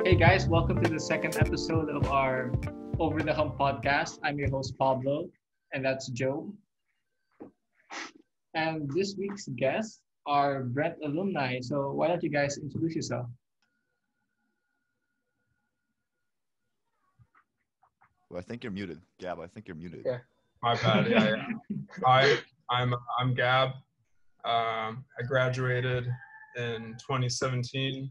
Hey guys, welcome to the second episode of our Over the Hump podcast. I'm your host Pablo, and that's Joe. And this week's guests are Brent alumni. So why don't you guys introduce yourself? Well, I think you're muted. Gab, I think you're muted. Yeah. My bad. Yeah. Hi, I'm Gab. I graduated in 2017.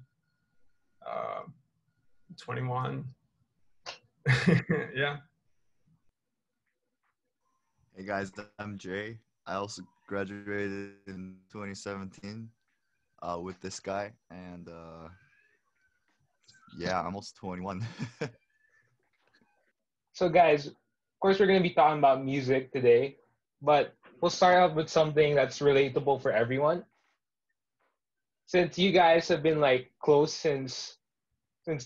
21. Yeah. Hey guys, I'm Jay. I also graduated in 2017 with this guy, and yeah, I'm also 21. So, guys, of course, we're going to be talking about music today, but we'll start off with something that's relatable for everyone. Since you guys have been like close since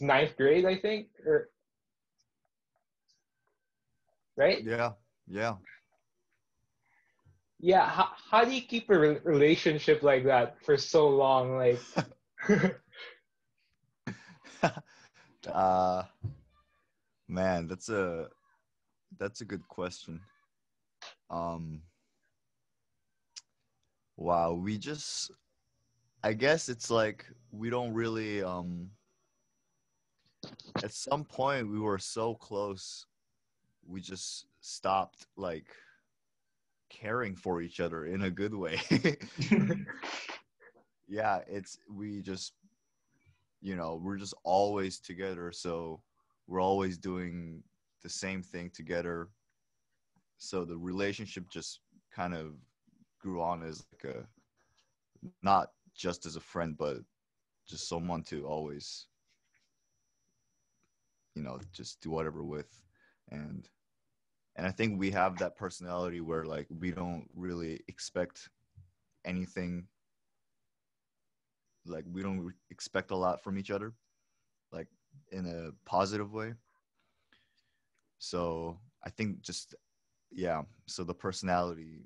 ninth grade, I think, or right? Yeah. Yeah. How do you keep a relationship like that for so long? Like, uh, Man, that's a good question. Um, wow, I guess it's like we don't really at some point we were so close, we just stopped like caring for each other in a good way. Yeah, we just, we're just always together, so we're always doing the same thing together. So the relationship just kind of grew on as like a, not just as a friend, but just someone to always, just do whatever with. And and I think we have that personality where like we don't really expect anything, like we don't expect a lot from each other, like in a positive way. So I think just, yeah, so the personality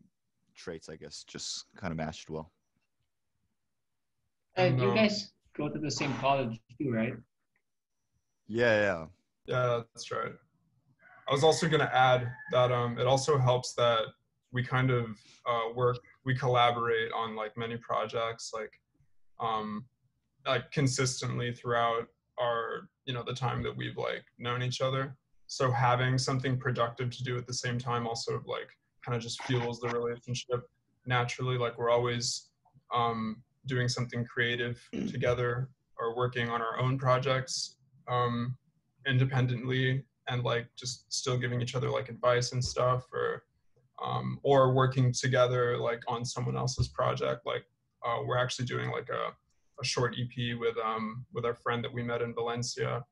traits, I guess, just kind of matched well. And And you guys go to the same college too, right? Yeah. yeah, that's right. I was also gonna add that it also helps that we kind of we collaborate on like many projects, um, like consistently throughout our the time that we've like known each other. So having something productive to do at the same time also like kind of just fuels the relationship naturally. Like we're always doing something creative together or working on our own projects um, independently, and like just still giving each other like advice and stuff, or working together like on someone else's project. Like we're actually doing like a short EP with our friend that we met in Valencia,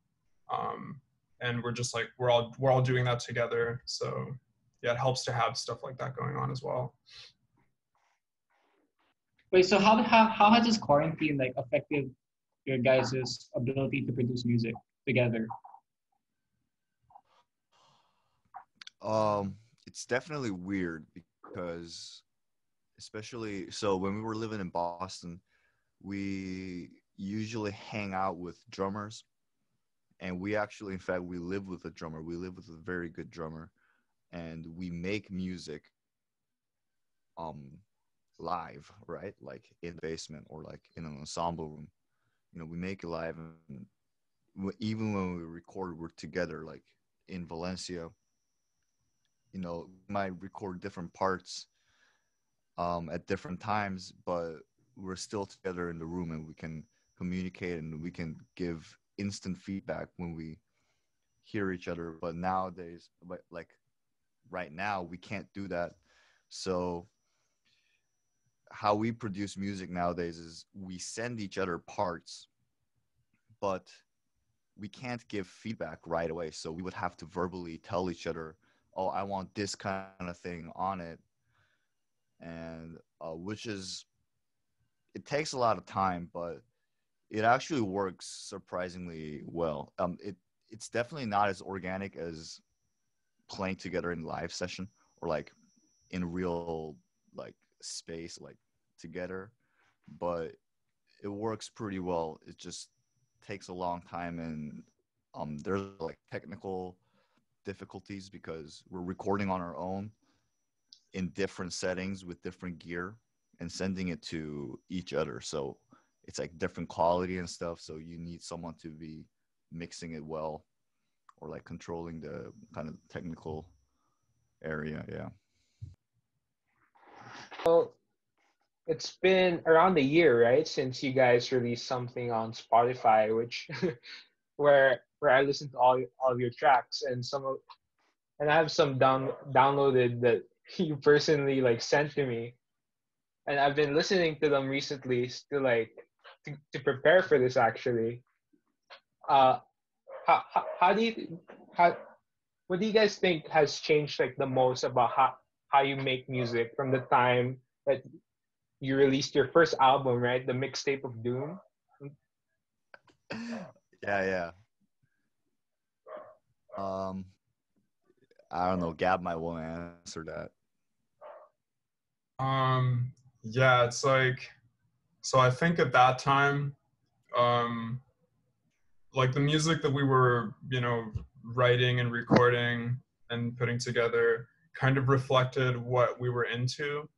um, and we're just like we're all doing that together. So yeah, it helps to have stuff like that going on as well. Wait, so how has this quarantine like affected your guys' ability to produce music together? Um, it's definitely weird because, especially so when we were living in Boston, we usually hang out with drummers, and we actually, in fact, we live with a drummer. We live with a very good drummer, and we make music um live, right? Like in the basement or like in an ensemble room. We make it live, and even when we record, we're together. Like in Valencia, we might record different parts at different times, but we're still together in the room, and we can communicate and we can give instant feedback when we hear each other. But nowadays, like right now, we can't do that. So how we produce music nowadays is we send each other parts, but we can't give feedback right away. So we would have to verbally tell each other, oh, I want this kind of thing on it. And which is, it takes a lot of time, but it actually works surprisingly well. It's definitely not as organic as playing together in live session or like in real like space, like together, but it works pretty well. It just takes a long time, and there's like technical difficulties because we're recording on our own in different settings with different gear and sending it to each other. So it's like different quality and stuff. So you need someone to be mixing it well or like controlling the kind of technical area. Yeah. Well, it's been around a year, right, since you guys released something on Spotify, which where I listened to all of your tracks, and I have some downloaded that you personally like sent to me, and I've been listening to them recently to like to prepare for this actually. Uh, how do you how what do you guys think has changed like the most about how you make music from the time that you released your first album, right? The mixtape of Doom. Yeah. I don't know. Gab might want to answer that. Yeah, it's like, so I think at that time, like the music that we were, writing and recording and putting together kind of reflected what we were into.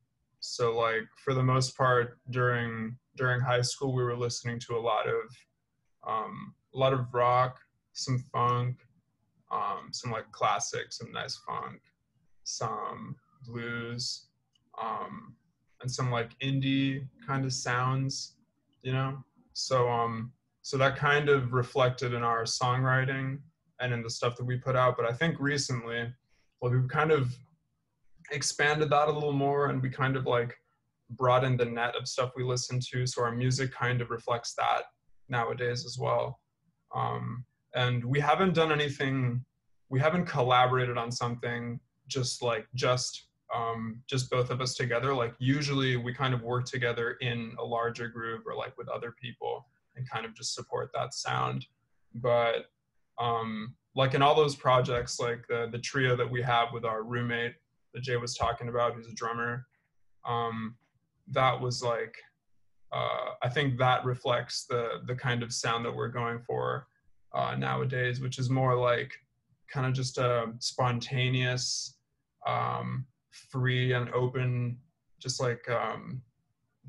So like for the most part during high school, we were listening to a lot of rock, some funk, some like classic, some nice funk, some blues, and some like indie kind of sounds, you know? So that kind of reflected in our songwriting and in the stuff that we put out. But I think recently, well, we've kind of expanded that a little more, and we kind of like broadened the net of stuff we listen to. So our music kind of reflects that nowadays as well. And we haven't done anything, we haven't collaborated on something just both of us together. Like usually we kind of work together in a larger group or like with other people and kind of just support that sound. But like in all those projects, like the trio that we have with our roommate that Jay was talking about, who's a drummer, that was like, I think that reflects the kind of sound that we're going for nowadays, which is more like kind of just a spontaneous, free and open, just like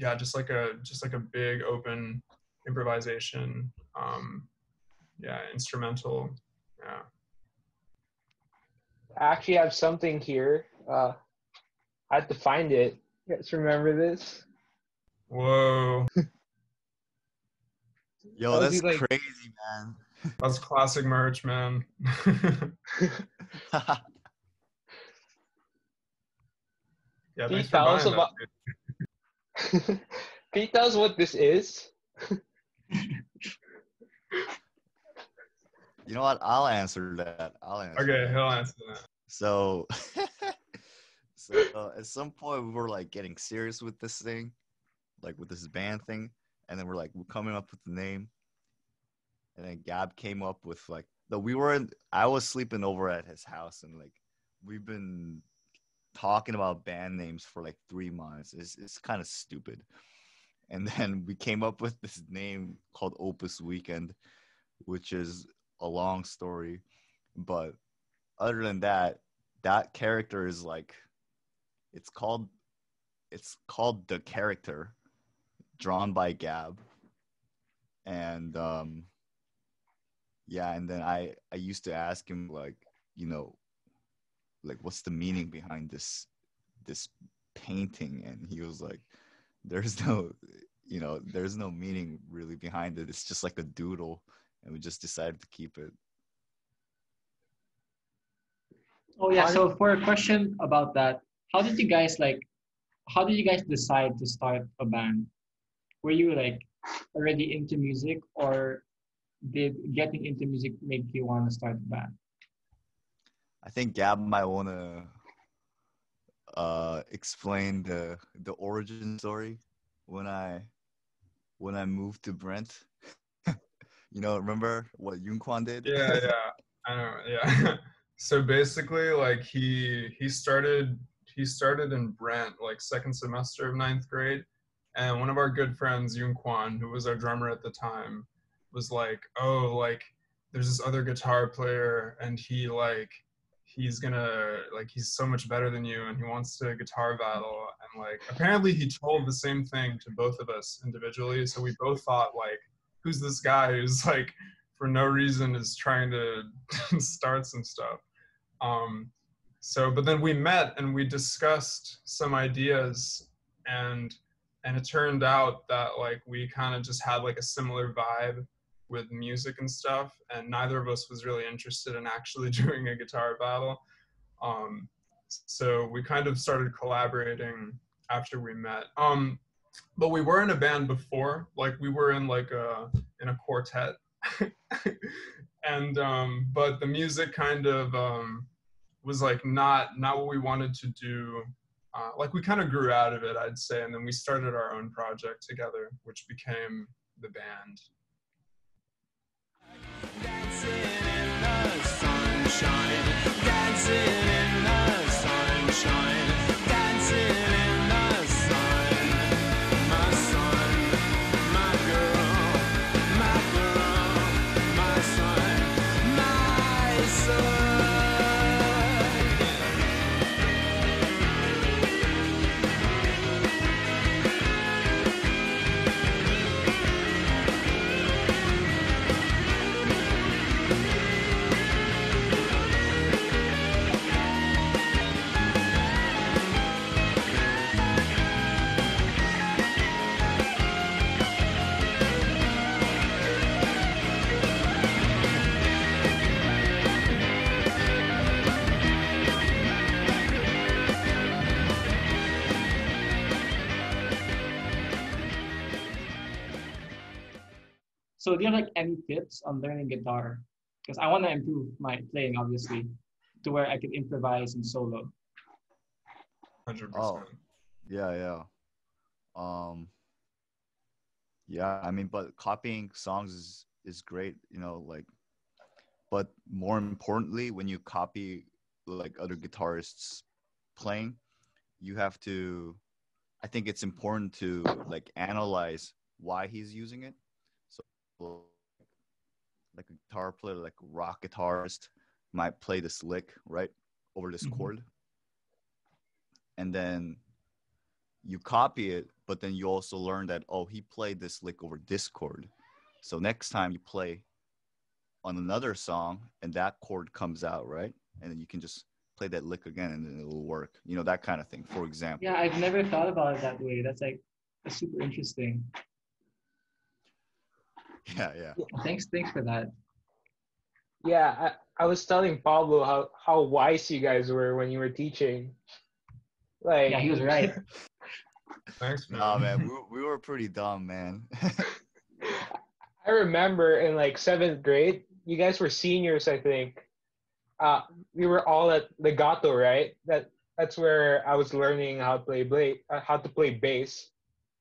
just like a big open improvisation, instrumental. Yeah. I actually have something here. I had to find it. You guys remember this? Whoa. Yo, that's like, crazy, man. That's classic merch, man. Yeah, Can you tell us about? Can you tell us what this is? You know what? I'll answer that. Okay, he'll answer that. So, at some point we were like getting serious with this thing, like with this band thing, and then we're coming up with the name, and then Gab came up with like I was sleeping over at his house, and like we've been talking about band names for like 3 months. It's kind of stupid. And then we came up with this name called Opus Weekend, which is a long story. But other than that, that character is like, it's called The Character, drawn by Gab. And and then I used to ask him like, like what's the meaning behind this painting, and he was like, there's no meaning really behind it. It's just like a doodle, and we just decided to keep it. Oh yeah, so for a question about that, how did you guys decide to start a band? Were you like already into music, or did getting into music make you want to start a band? I think Gab might want to explain the origin story when I moved to Brent. Remember what Yunquan did? Yeah, I know. Yeah. So basically, like he started in Brent like second semester of 9th grade, and one of our good friends, Yunquan, who was our drummer at the time, was like, oh, like there's this other guitar player and he's gonna like he's so much better than you and he wants to guitar battle, and like apparently he told the same thing to both of us individually, so we both thought like, who's this guy who's like for no reason is trying to start some stuff. So but then we met and we discussed some ideas, and it turned out that like we kind of just had like a similar vibe with music and stuff, and neither of us was really interested in actually doing a guitar battle. So we kind of started collaborating after we met. But we were in a band before, like we were in like a quartet. And but the music kind of was like not what we wanted to do. Like we kind of grew out of it, I'd say, and then we started our own project together, which became the band. Dancing in the sunshine, dancing in the sunshine, dancing in the sun, my girl, my son, my son. So do you have like any tips on learning guitar? Because I want to improve my playing, obviously, to where I could improvise and solo. 100%. Oh, yeah. Um, yeah, I mean, but copying songs is great, you know, like, but more importantly, when you copy like other guitarists playing, you have to, I think it's important to like analyze why he's using it. So like a guitar player, like rock guitarist might play this lick, right, over this chord. And then you copy it, but then you also learn that, oh, he played this lick over this chord. So next time you play on another song and that chord comes out, right? And then you can just play that lick again and then it'll work. You know, that kind of thing, for example. Yeah, I've never thought about it that way. That's super interesting. Yeah. Thanks for that. Yeah, I was telling Pablo how wise you guys were when you were teaching. Like, Yeah, he was right. Thanks, man. Nah, man, we were pretty dumb, man. I remember in like 7th grade, you guys were seniors, I think. We were all at Legato, right? That's where I was learning how to play bass,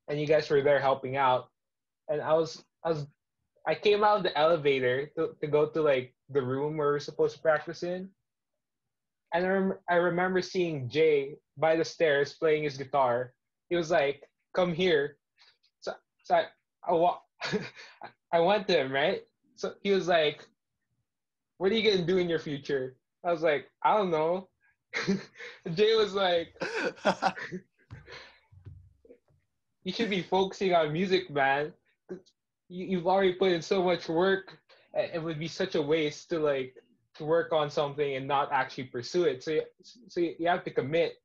and you guys were there helping out. And I came out of the elevator to go to like the room where we're supposed to practice in, and I remember seeing Jay by the stairs playing his guitar. He was like, "Come here." So I went to him, right? So he was like, "What are you gonna do in your future?" I was like, "I don't know." Jay was like, "You should be focusing on music, man. You've already put in so much work. It would be such a waste to work on something and not actually pursue it. So you have to commit."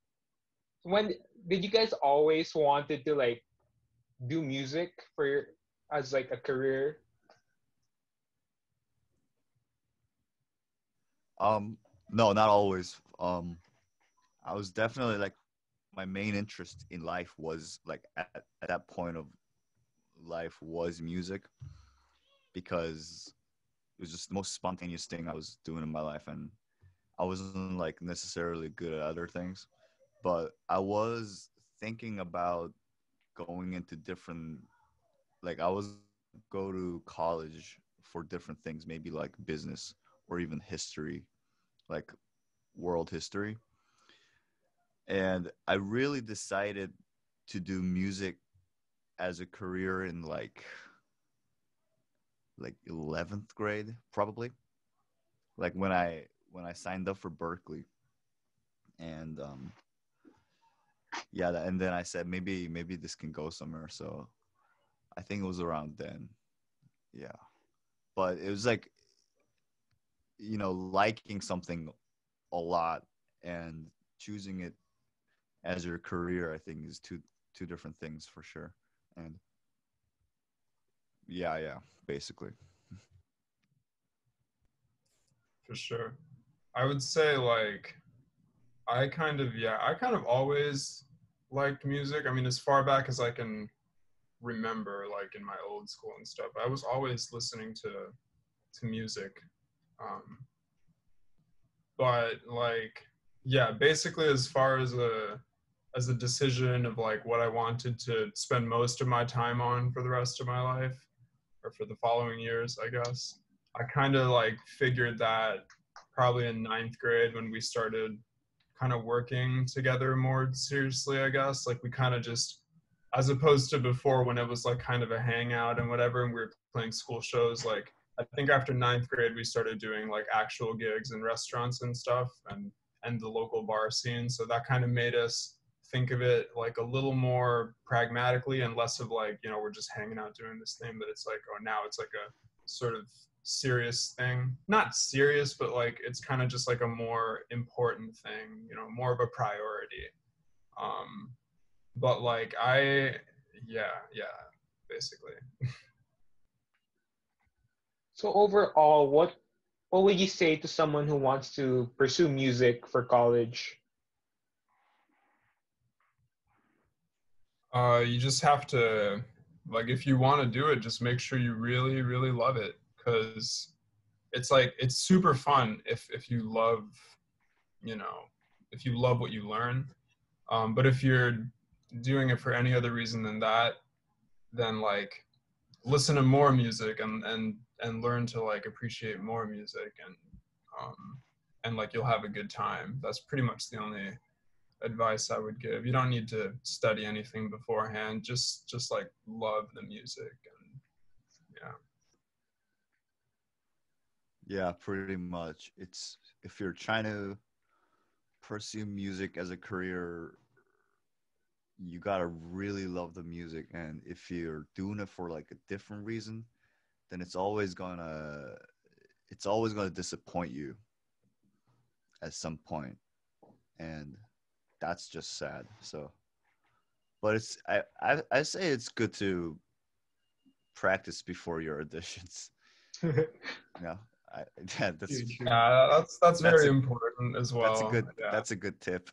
When did you guys always wanted to like do music as like a career? No, not always. I was definitely like, my main interest in life was like at that point of life was music, because it was just the most spontaneous thing I was doing in my life, and I wasn't like necessarily good at other things. But I was thinking about going into different, like I was go to college for different things, maybe like business or even history, like world history. And I really decided to do music as a career in like like 11th grade, probably. Like when I signed up for Berkeley, and yeah, and then I said maybe this can go somewhere. So I think it was around then. Yeah, but it was like, liking something a lot and choosing it as your career, I think, is two different things for sure. And yeah, basically. For sure. I would say like I kind of always liked music. I mean, as far back as I can remember, like in my old school and stuff, I was always listening to music. Um, but like, yeah, basically as far as a decision of like what I wanted to spend most of my time on for the rest of my life or for the following years, I guess. I kind of like figured that probably in ninth grade when we started kind of working together more seriously, I guess. Like we kind of just, as opposed to before when it was like kind of a hangout and whatever, and we were playing school shows, like I think after ninth grade we started doing like actual gigs in restaurants and stuff and the local bar scene. So that kind of made us think of it like a little more pragmatically and less of like, we're just hanging out doing this thing, but it's like, oh, now it's like a sort of serious thing. Not serious, but like it's kind of just like a more important thing, more of a priority. Um, but like yeah, basically. So overall, what would you say to someone who wants to pursue music for college? You just have to, like, if you want to do it, just make sure you really, really love it, because it's like it's super fun if you love, you know, if you love what you learn. But if you're doing it for any other reason than that, then like listen to more music and learn to like appreciate more music and like you'll have a good time. That's pretty much the only advice I would give. You don't need to study anything beforehand. Just like love the music and yeah. Yeah, pretty much. It's if you're trying to pursue music as a career, you gotta really love the music. And if you're doing it for like a different reason, then it's always gonna disappoint you at some point, and that's just sad. So, but I say it's good to practice before your auditions. Yeah, I, yeah, that's True, true. Yeah, that's that's very a important as that's a well. good Yeah. that's a good tip.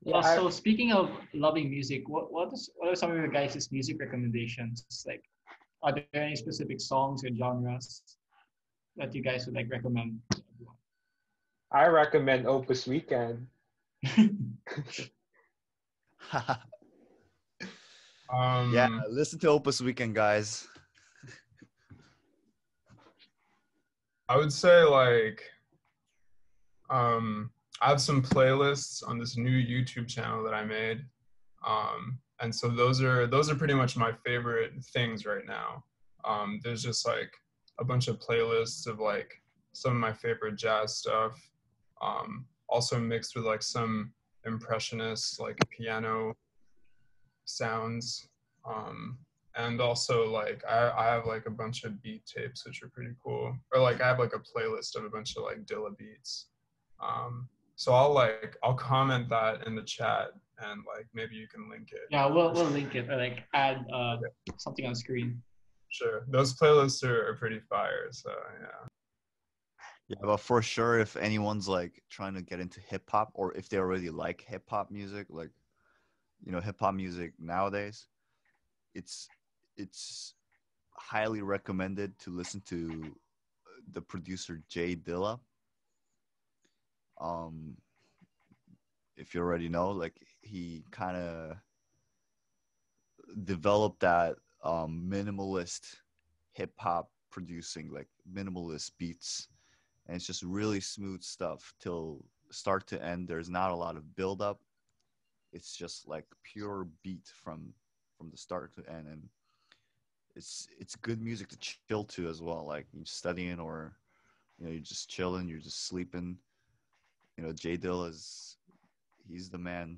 Yeah, Well, so speaking of loving music, what are some of your guys' music recommendations? Like, are there any specific songs or genres that you guys would like recommend to I recommend Opus Weekend. everyone? Yeah, Um, listen to Opus Weekend, guys. I would say like I have some playlists on this new YouTube channel that I made. And so those are pretty much my favorite things right now. There's just like a bunch of playlists of like some of my favorite jazz stuff, also mixed with like some impressionist like piano sounds. Um, and also like I have like a bunch of beat tapes which are pretty cool. Or like I have like a playlist of a bunch of like Dilla beats. Um, so I'll comment that in the chat and like maybe you can link it. Yeah, we'll link it or like add Okay. something on screen. Sure. Those playlists are pretty fire. So yeah. Yeah, but for sure, if anyone's like trying to get into hip hop, or if they already like hip hop music, like hip hop music nowadays, it's it's highly recommended to listen to the producer Jay Dilla. Um, if you already know, like he kind of developed that minimalist hip hop producing, like minimalist beats, and it's just really smooth stuff till start to end. There's not a lot of build up. It's just like pure beat from the start to end, and it's good music to chill to as well. Like you're studying or you're just chilling, you're just sleeping. J Dill he's the man.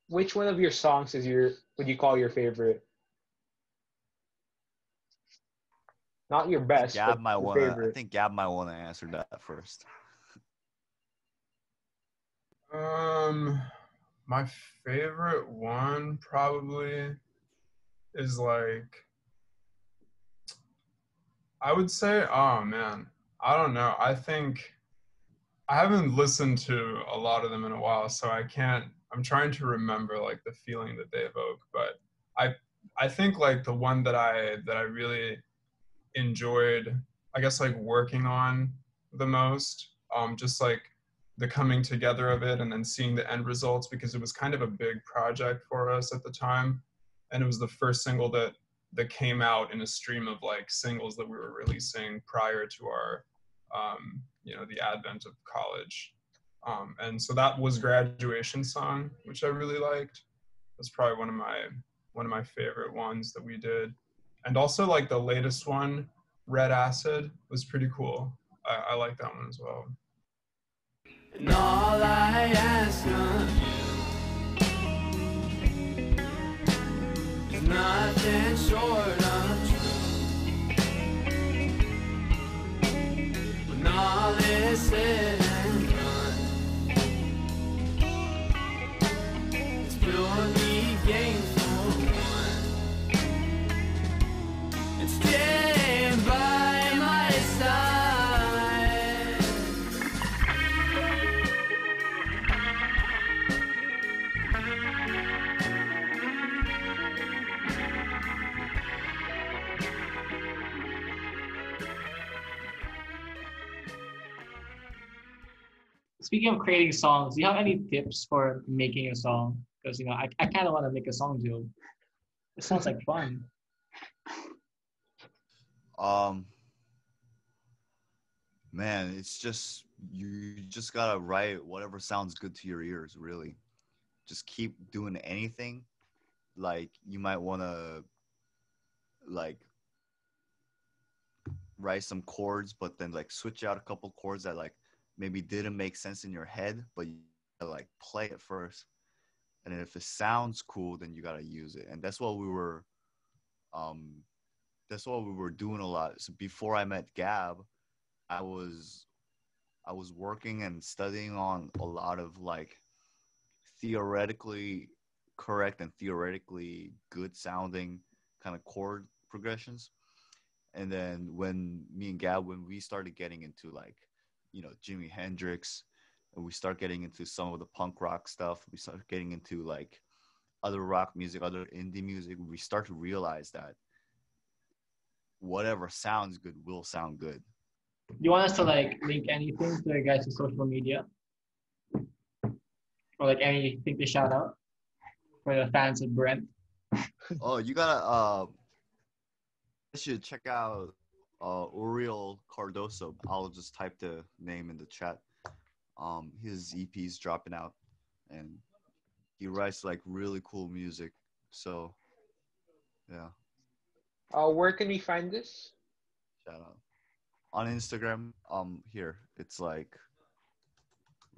Which one of your songs would you call your favorite? Not your best, Gab but might your wanna. I favorite. think Gab might wanna answer that first. My favorite one probably is like, I would say, oh man, I don't know. I think I haven't listened to a lot of them in a while, so I'm trying to remember like the feeling that they evoke, but I I think like the one that I really enjoyed, I guess, like working on the most, just like the coming together of it and then seeing the end results, because it was kind of a big project for us at the time, and it was the first single that came out in a stream of like singles that we were releasing prior to our the advent of college. And so that was Graduation Song, which I really liked. That's probably one of my favorite ones that we did. And also like the latest one, Red Acid, was pretty cool. I like that one as well. And all I ask of you is nothing short of true. When all is said and done, it's purely gainful one. And stay by my side. Speaking of creating songs, do you have any tips for making a song? Because I kind of want to make a song too. It sounds like fun. Man, it's just you just gotta write whatever sounds good to your ears. Really, just keep doing anything. Like you might wanna like write some chords, but then like switch out a couple chords that like maybe didn't make sense in your head, but you gotta, like play it first. And then if it sounds cool, then you gotta use it. And um that's what we were doing a lot. So before I met Gab, I was working and studying on a lot of like theoretically correct and theoretically good sounding kind of chord progressions. And then when me and Gab, when we started getting into like, Jimi Hendrix, and we start getting into some of the punk rock stuff, we start getting into like other rock music, other indie music, we start to realize that whatever sounds good will sound good. Do you want us to like link anything to your guys' social media? Or like anything to shout out for the fans of Brent? Oh, you gotta you should check out Uriel Cardoso. I'll just type the name in the chat. His EP's dropping out, and he writes like really cool music. So, yeah, Where can we find this? shout out on Instagram. Here it's like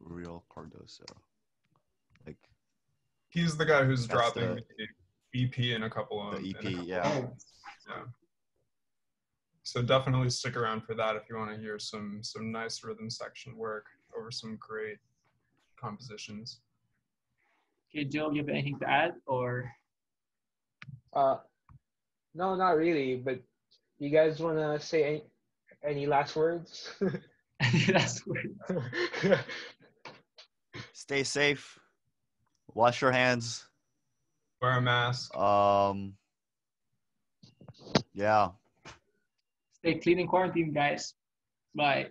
Uriel Cardoso. Like He's the guy who's That's dropping the- the EP in a couple of the EP, in a couple yeah. of months. Yeah. So definitely stick around for that if you want to hear some nice rhythm section work over some great compositions. Okay, Joe, you have anything to add or? No, not really. But you guys wanna say any last words? That's weird. Stay safe. Wash your hands. Wear a mask. Yeah. Stay clean in quarantine, guys. Bye.